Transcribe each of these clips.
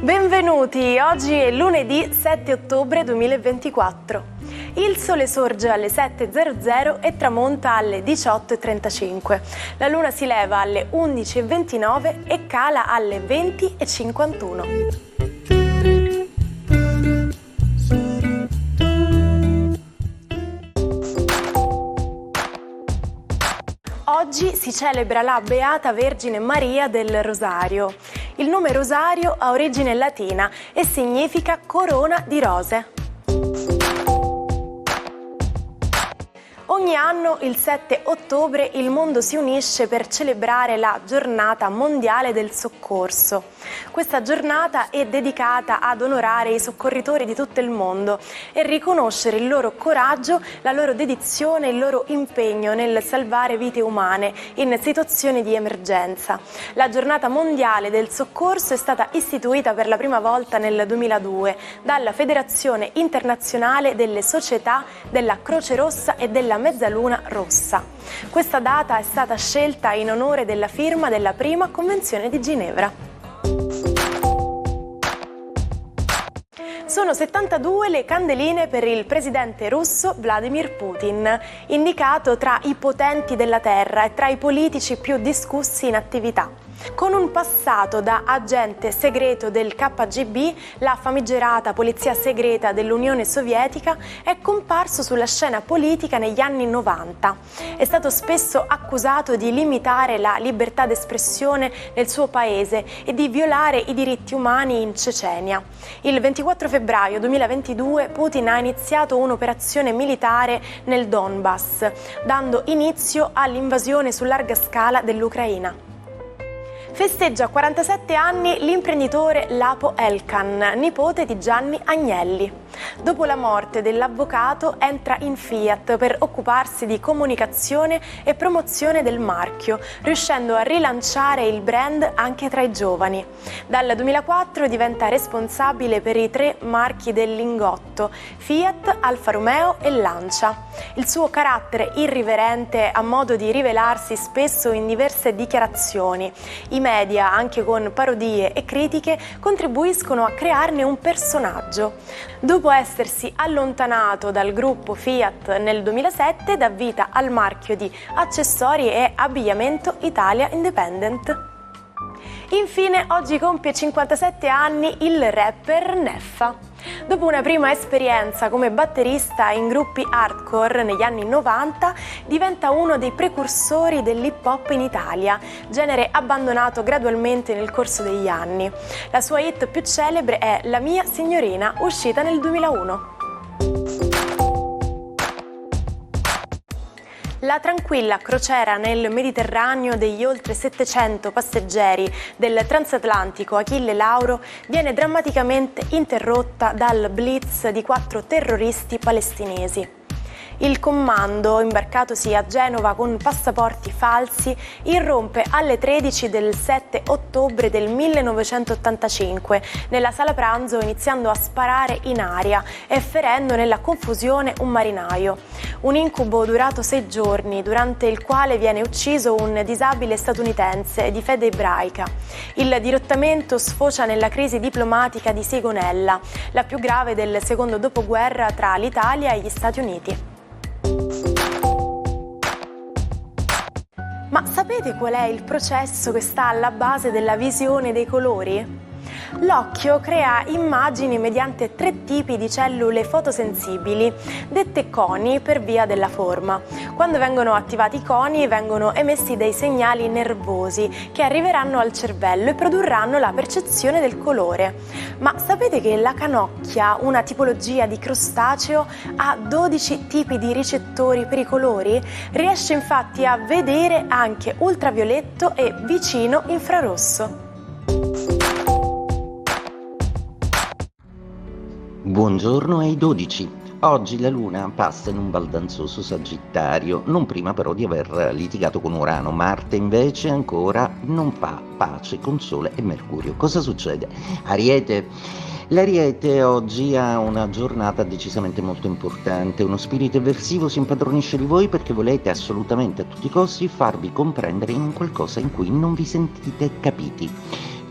Benvenuti, oggi è lunedì 7 ottobre 2024. Il sole sorge alle 7.00 e tramonta alle 18.35. La luna si leva alle 11.29 e cala alle 20.51. Oggi si celebra la Beata Vergine Maria del Rosario. Il nome Rosario ha origine latina e significa corona di rose. Ogni anno, il 7 ottobre, il mondo si unisce per celebrare la Giornata Mondiale del Soccorso. Questa giornata è dedicata ad onorare i soccorritori di tutto il mondo e riconoscere il loro coraggio, la loro dedizione e il loro impegno nel salvare vite umane in situazioni di emergenza. La Giornata Mondiale del Soccorso è stata istituita per la prima volta nel 2002 dalla Federazione Internazionale delle Società della Croce Rossa e della Mezzaluna Rossa. Questa data è stata scelta in onore della firma della prima Convenzione di Ginevra. Sono 72 le candeline per il presidente russo Vladimir Putin, indicato tra i potenti della terra e tra i politici più discussi in attività. Con un passato da agente segreto del KGB, la famigerata polizia segreta dell'Unione Sovietica, è comparso sulla scena politica negli anni 90. È stato spesso accusato di limitare la libertà d'espressione nel suo paese e di violare i diritti umani in Cecenia. Il 24 febbraio 2022 Putin ha iniziato un'operazione militare nel Donbass, dando inizio all'invasione su larga scala dell'Ucraina. Festeggia 47 anni l'imprenditore Lapo Elkan, nipote di Gianni Agnelli. Dopo la morte dell'avvocato entra in Fiat per occuparsi di comunicazione e promozione del marchio, riuscendo a rilanciare il brand anche tra i giovani. Dal 2004 diventa responsabile per i 3 marchi del lingotto, Fiat, Alfa Romeo e Lancia. Il suo carattere irriverente ha modo di rivelarsi spesso in diverse dichiarazioni. I media, anche con parodie e critiche, contribuiscono a crearne un personaggio. Dopo essersi allontanato dal gruppo Fiat nel 2007, dà vita al marchio di accessori e abbigliamento Italia Independent. Infine, oggi compie 57 anni il rapper Neffa. Dopo una prima esperienza come batterista in gruppi hardcore negli anni 90, diventa uno dei precursori dell'hip hop in Italia, genere abbandonato gradualmente nel corso degli anni. La sua hit più celebre è La mia signorina, uscita nel 2001. La tranquilla crociera nel Mediterraneo degli oltre 700 passeggeri del transatlantico Achille Lauro viene drammaticamente interrotta dal blitz di 4 terroristi palestinesi. Il commando, imbarcatosi a Genova con passaporti falsi, irrompe alle 13 del 7 ottobre del 1985 nella sala pranzo, iniziando a sparare in aria e ferendo nella confusione un marinaio. Un incubo durato 6 giorni, durante il quale viene ucciso un disabile statunitense di fede ebraica. Il dirottamento sfocia nella crisi diplomatica di Sigonella, la più grave del secondo dopoguerra tra l'Italia e gli Stati Uniti. Ma sapete qual è il processo che sta alla base della visione dei colori? L'occhio crea immagini mediante 3 tipi di cellule fotosensibili, dette coni per via della forma. Quando vengono attivati i coni, vengono emessi dei segnali nervosi che arriveranno al cervello e produrranno la percezione del colore. Ma sapete che la canocchia, una tipologia di crostaceo, ha 12 tipi di ricettori per i colori? Riesce infatti a vedere anche ultravioletto e vicino infrarosso. Buongiorno ai 12. Oggi la Luna passa in un baldanzoso Sagittario, non prima però di aver litigato con Urano. Marte invece ancora non fa pace con Sole e Mercurio. Cosa succede? Ariete, L'Ariete oggi ha una giornata decisamente molto importante, uno spirito eversivo si impadronisce di voi perché volete assolutamente a tutti i costi farvi comprendere in un qualcosa in cui non vi sentite capiti.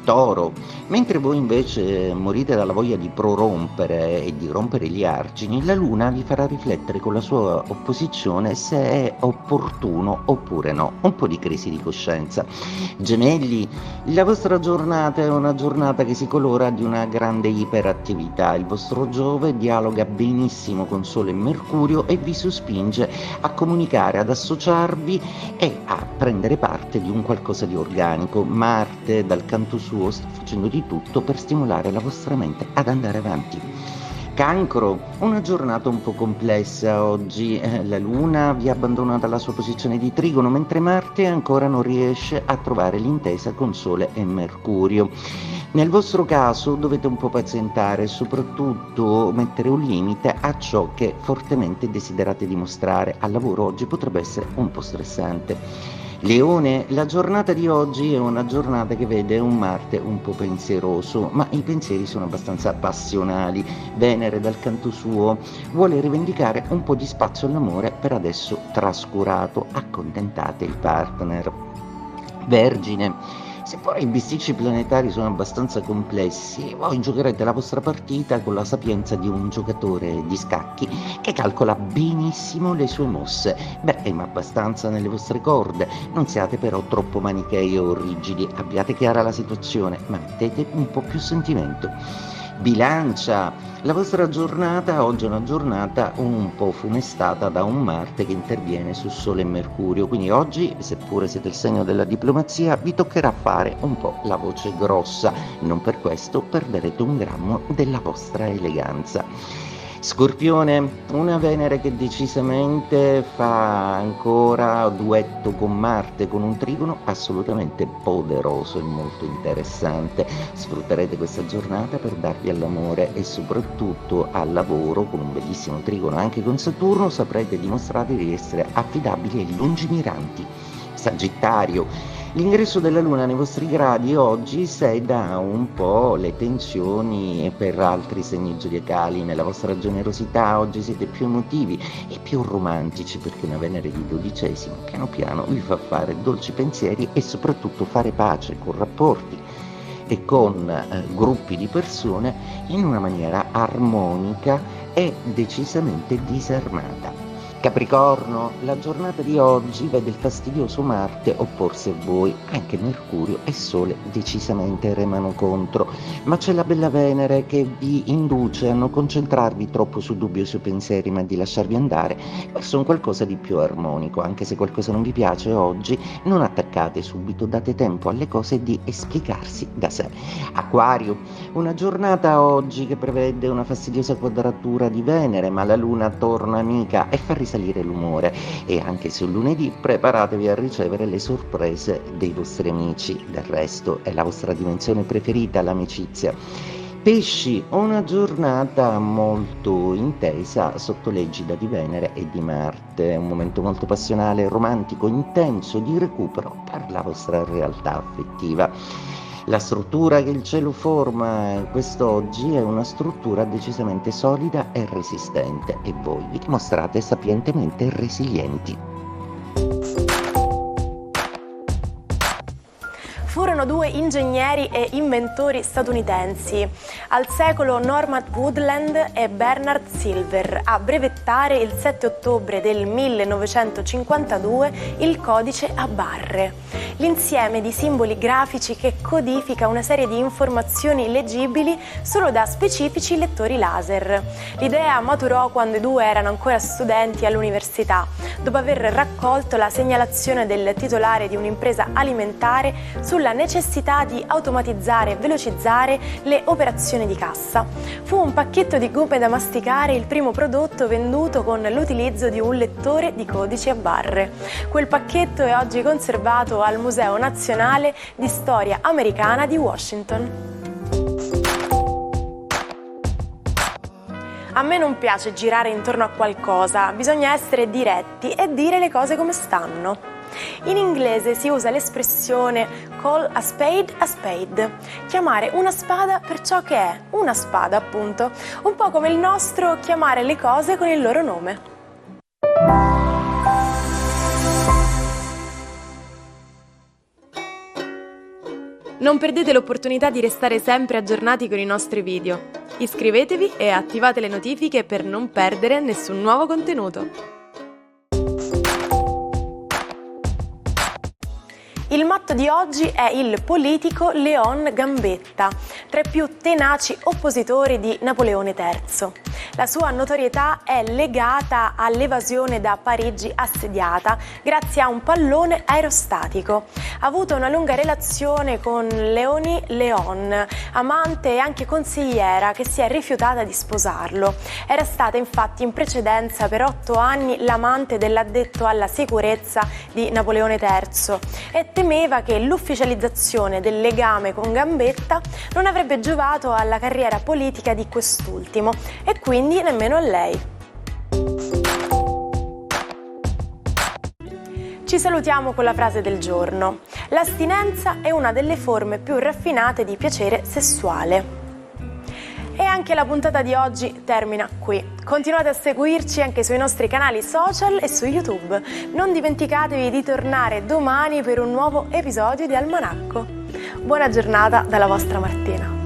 Toro, mentre voi invece morite dalla voglia di prorompere e di rompere gli argini, la Luna vi farà riflettere con la sua opposizione se è opportuno oppure no, un po' di crisi di coscienza. Gemelli, la vostra giornata è una giornata che si colora di una grande iperattività, il vostro Giove dialoga benissimo con Sole e Mercurio e vi sospinge a comunicare, ad associarvi e a prendere parte di un qualcosa di organico. Marte, dal canto suo, sta facendo di tutto per stimolare la vostra mente ad andare avanti. Cancro, una giornata un po' complessa oggi, la Luna vi ha abbandonato dalla sua posizione di trigono mentre Marte ancora non riesce a trovare l'intesa con Sole e Mercurio. Nel vostro caso dovete un po' pazientare e soprattutto mettere un limite a ciò che fortemente desiderate dimostrare. Al lavoro oggi potrebbe essere un po' stressante. Leone, la giornata di oggi è una giornata che vede un Marte un po' pensieroso, ma i pensieri sono abbastanza passionali. Venere dal canto suo vuole rivendicare un po' di spazio all'amore per adesso trascurato. Accontentate il partner. Vergine, seppure i bisticci planetari sono abbastanza complessi, voi giocherete la vostra partita con la sapienza di un giocatore di scacchi che calcola benissimo le sue mosse. Ma abbastanza nelle vostre corde, non siate però troppo manichei o rigidi, abbiate chiara la situazione, ma mettete un po' più sentimento. Bilancia, la vostra giornata oggi è una giornata un po' funestata da un Marte che interviene su Sole e Mercurio, quindi oggi, seppure siete il segno della diplomazia, vi toccherà fare un po' la voce grossa, non per questo perderete un grammo della vostra eleganza. Scorpione, una Venere che decisamente fa ancora duetto con Marte, con un trigono assolutamente poderoso e molto interessante. Sfrutterete questa giornata per darvi all'amore e soprattutto al lavoro, con un bellissimo trigono anche con Saturno, saprete dimostrare di essere affidabili e lungimiranti. Sagittario, l'ingresso della Luna nei vostri gradi oggi seda un po' le tensioni per altri segni zodiacali. Nella vostra generosità oggi siete più emotivi e più romantici perché una Venere di 12° piano piano vi fa fare dolci pensieri e soprattutto fare pace con rapporti e con gruppi di persone in una maniera armonica e decisamente disarmata. Capricorno, la giornata di oggi vede il fastidioso Marte opporsi a voi, anche Mercurio e Sole decisamente remano contro, ma c'è la bella Venere che vi induce a non concentrarvi troppo su dubbi o sui pensieri, ma di lasciarvi andare verso un qualcosa di più armonico. Anche se qualcosa non vi piace oggi, non attaccate subito, date tempo alle cose di esplicarsi da sé. Acquario, una giornata oggi che prevede una fastidiosa quadratura di Venere, ma la Luna torna amica e fa risalire l'umore, e anche sul lunedì preparatevi a ricevere le sorprese dei vostri amici. Del resto è la vostra dimensione preferita, l'amicizia. Pesci, una giornata molto intesa sotto l'egida di Venere e di Marte, un momento molto passionale, romantico, intenso, di recupero per la vostra realtà affettiva. La struttura che il cielo forma quest'oggi è una struttura decisamente solida e resistente e voi vi dimostrate sapientemente resilienti. Furono due ingegneri e inventori statunitensi, al secolo Norman Woodland e Bernard Silver, a brevettare il 7 ottobre del 1952 il codice a barre, l'insieme di simboli grafici che codifica una serie di informazioni leggibili solo da specifici lettori laser. L'idea maturò quando i due erano ancora studenti all'università, dopo aver raccolto la segnalazione del titolare di un'impresa alimentare sulla necessità di automatizzare e velocizzare le operazioni di cassa. Fu un pacchetto di gomme da masticare il primo prodotto venduto con l'utilizzo di un lettore di codici a barre. Quel pacchetto è oggi conservato al Museo Nazionale di Storia Americana di Washington. A me non piace girare intorno a qualcosa, bisogna essere diretti e dire le cose come stanno. In inglese si usa l'espressione call a spade, chiamare una spada per ciò che è, una spada appunto, un po' come il nostro chiamare le cose con il loro nome. Non perdete l'opportunità di restare sempre aggiornati con i nostri video. Iscrivetevi e attivate le notifiche per non perdere nessun nuovo contenuto. Il matto di oggi è il politico Leon Gambetta, tra i più tenaci oppositori di Napoleone III. La sua notorietà è legata all'evasione da Parigi assediata grazie a un pallone aerostatico. Ha avuto una lunga relazione con Léonie Léon, amante e anche consigliera che si è rifiutata di sposarlo. Era stata infatti in precedenza per 8 anni l'amante dell'addetto alla sicurezza di Napoleone III e temeva che l'ufficializzazione del legame con Gambetta non avrebbe giovato alla carriera politica di quest'ultimo e quindi nemmeno a lei. Ci salutiamo con la frase del giorno. L'astinenza è una delle forme più raffinate di piacere sessuale. E anche la puntata di oggi termina qui. Continuate a seguirci anche sui nostri canali social e su YouTube. Non dimenticatevi di tornare domani per un nuovo episodio di Almanacco. Buona giornata dalla vostra Martina.